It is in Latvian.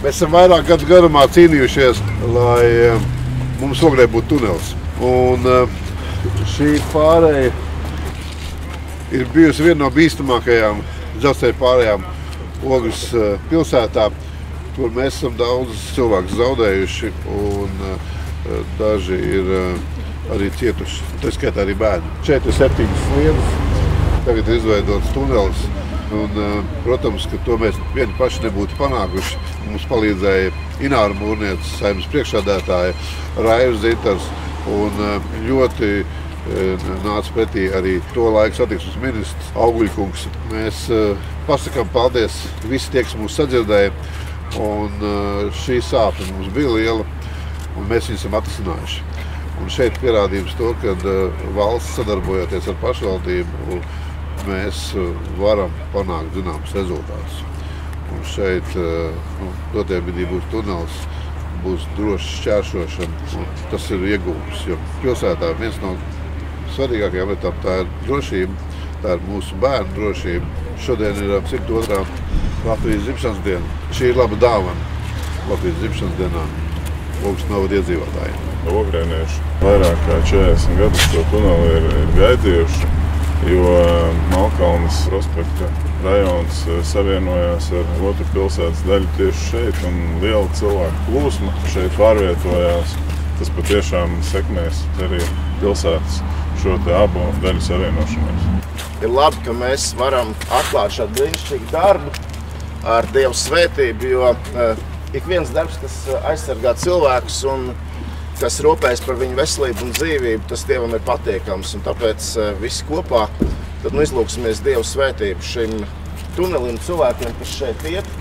Mēs esam vairāk gadu garumā cīnījušies, lai mums Ogrē būtu tunelis. Un šī pārēja ir bijusi viena no bīstamākajām dzelzceļa pārējām Ogres pilsētā, kur mēs esam daudz cilvēku zaudējuši un daži ir arī cietuši, tā skaitā arī bērni. Šeit ir 7 sliedes, tagad ir izveidots tunelis. Un, protams, ka to mēs vieni paši nebūtu panākuši. Mums palīdzēja Ināra Mūrniece, Saeimas priekšsēdētāja, Raivs Zitars un ļoti nāca pretī arī to laiku satiksmes ministrs Auguļkungs. Mēs pasakām paldies visi tie, kas mūs sadzirdēja, un šī sāpe mums bija liela, un mēs viņu esam atrisinājuši. Un šeit pierādījums to, ka valsts sadarbojoties ar pašvaldību, mēs varam panākt zināmus rezultātus. Un šeit dotajā brīdī būs tunelis, būs drošs šķēršošana. Tas ir iegūms, jo pilsētā viens no svarīgākajām lietām tā ir drošība, tā ir mūsu bērnu drošība. Šodien ir 102. Latvijas dzimšanas diena. Šī ir laba dāvana Latvijas dzimšanas dienā Ogres novada iedzīvotājiem. Ogrēnieši vairāk kā 40 gadus to tuneli ir gaidījuši, jo Malkalnes prospekta rajons savienojās ar otru pilsētas daļu tieši šeit, un liela cilvēku plūsma šeit pārvietojās. Tas patiešām sekmēs arī pilsētas šo te abu daļu savienošanos. Ir labi, ka mēs varam atklāt šādu brīnišķīgu darbu ar Dievu svētību, jo ik viens darbs, kas aizsargā cilvēkus un kas rūpējas par viņu veselību un dzīvību, tas Dievam ir patīkams. Un tāpēc visi kopā tad izlūksimies Dievu svētību šim tunelim cilvēkiem, kas šeit iet.